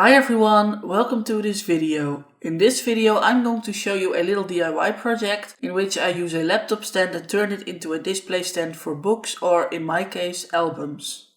Hi everyone, welcome to this video. In this video I'm going to show you a little DIY project in which I use a laptop stand and turn it into a display stand for books or in my case albums.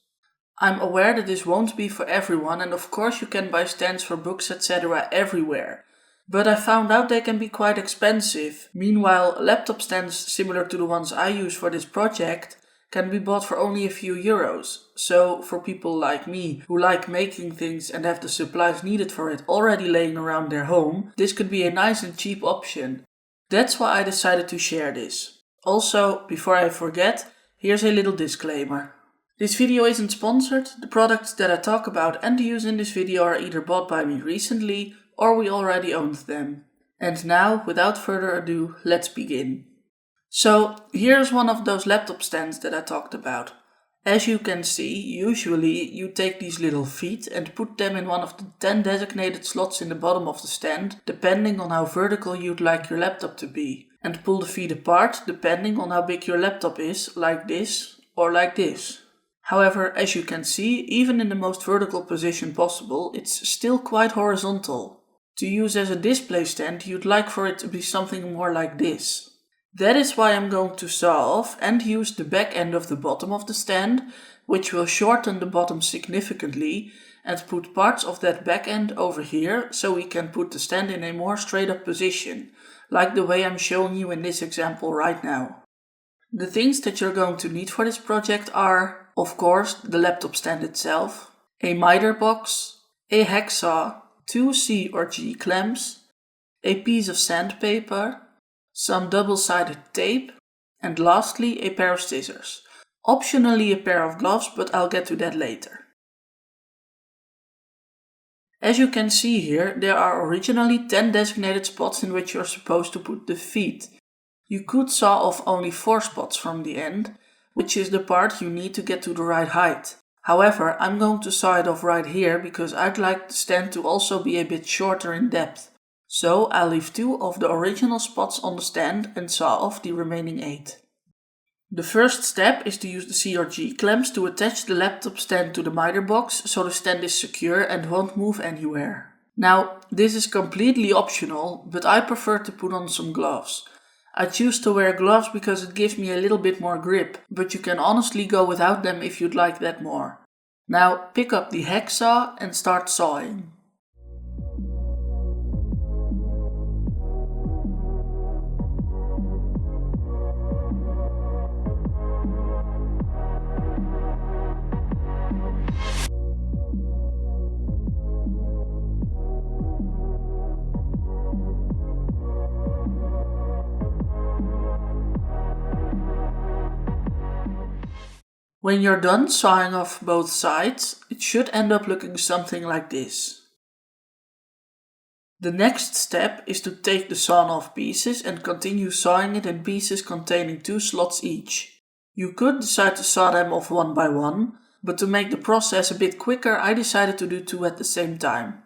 I'm aware that this won't be for everyone and of course you can buy stands for books etc. everywhere. But I found out they can be quite expensive. Meanwhile, laptop stands similar to the ones I use for this project can be bought for only a few euros. So for people like me who like making things and have the supplies needed for it already laying around their home, this could be a nice and cheap option. That's why I decided to share this. Also, before I forget, here's a little disclaimer. This video isn't sponsored. The products that I talk about and use in this video are either bought by me recently or we already owned them. And now, without further ado, let's begin. So here's one of those laptop stands that I talked about. As you can see, usually you take these little feet and put them in one of the 10 designated slots in the bottom of the stand, depending on how vertical you'd like your laptop to be, and pull the feet apart depending on how big your laptop is, like this or like this. However, as you can see, even in the most vertical position possible, it's still quite horizontal. To use as a display stand, you'd like for it to be something more like this. That is why I'm going to saw off and use the back end of the bottom of the stand, which will shorten the bottom significantly, and put parts of that back end over here so we can put the stand in a more straight up position, like the way I'm showing you in this example right now. The things that you're going to need for this project are, of course, the laptop stand itself, a miter box, a hacksaw, 2 C or G clamps, a piece of sandpaper, some double-sided tape, and lastly a pair of scissors. Optionally a pair of gloves, but I'll get to that later. As you can see here, there are originally 10 designated spots in which you're supposed to put the feet. You could saw off only 4 spots from the end, which is the part you need to get to the right height. However, I'm going to saw it off right here because I'd like the stand to also be a bit shorter in depth. So I'll leave 2 of the original spots on the stand and saw off the remaining 8. The first step is to use the C or G clamps to attach the laptop stand to the miter box so the stand is secure and won't move anywhere. Now, this is completely optional, but I prefer to put on some gloves. I choose to wear gloves because it gives me a little bit more grip, but you can honestly go without them if you'd like that more. Now pick up the hacksaw and start sawing. When you're done sawing off both sides, it should end up looking something like this. The next step is to take the sawn off pieces and continue sawing it in pieces containing 2 slots each. You could decide to saw them off one by one, but to make the process a bit quicker I decided to do 2 at the same time.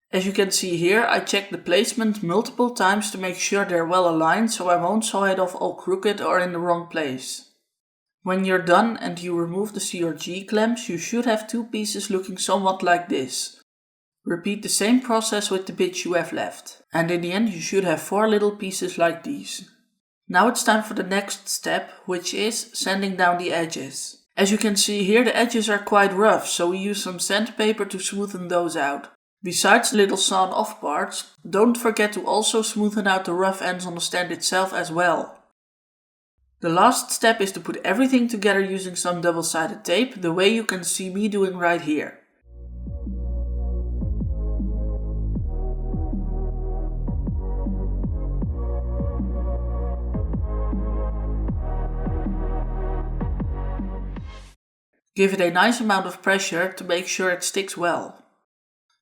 As you can see here, I checked the placement multiple times to make sure they're well aligned so I won't saw it off all crooked or in the wrong place. When you're done and you remove the C or G clamps, you should have 2 pieces looking somewhat like this. Repeat the same process with the bits you have left, and in the end you should have 4 little pieces like these. Now it's time for the next step, which is sanding down the edges. As you can see here, the edges are quite rough, so we use some sandpaper to smoothen those out. Besides the little sawn off parts, don't forget to also smoothen out the rough ends on the stand itself as well. The last step is to put everything together using some double-sided tape, the way you can see me doing right here. Give it a nice amount of pressure to make sure it sticks well.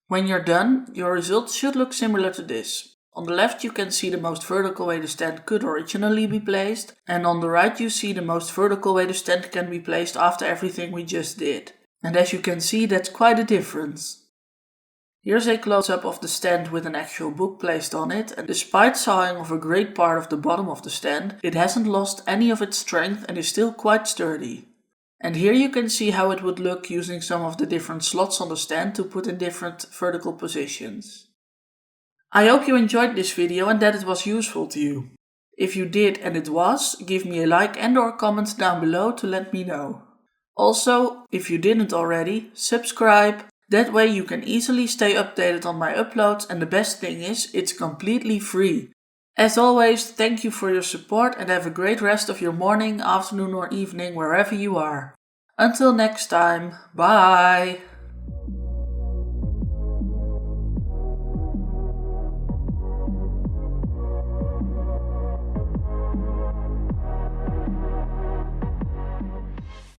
When you're done, your results should look similar to this. On the left you can see the most vertical way the stand could originally be placed, and on the right you see the most vertical way the stand can be placed after everything we just did. And as you can see, that's quite a difference. Here's a close-up of the stand with an actual book placed on it, and despite sawing off a great part of the bottom of the stand, it hasn't lost any of its strength and is still quite sturdy. And here you can see how it would look using some of the different slots on the stand to put in different vertical positions. I hope you enjoyed this video and that it was useful to you. If you did and it was, give me a like and or comment down below to let me know. Also, if you didn't already, subscribe. That way you can easily stay updated on my uploads, and the best thing is, it's completely free. As always, thank you for your support and have a great rest of your morning, afternoon or evening wherever you are. Until next time, bye!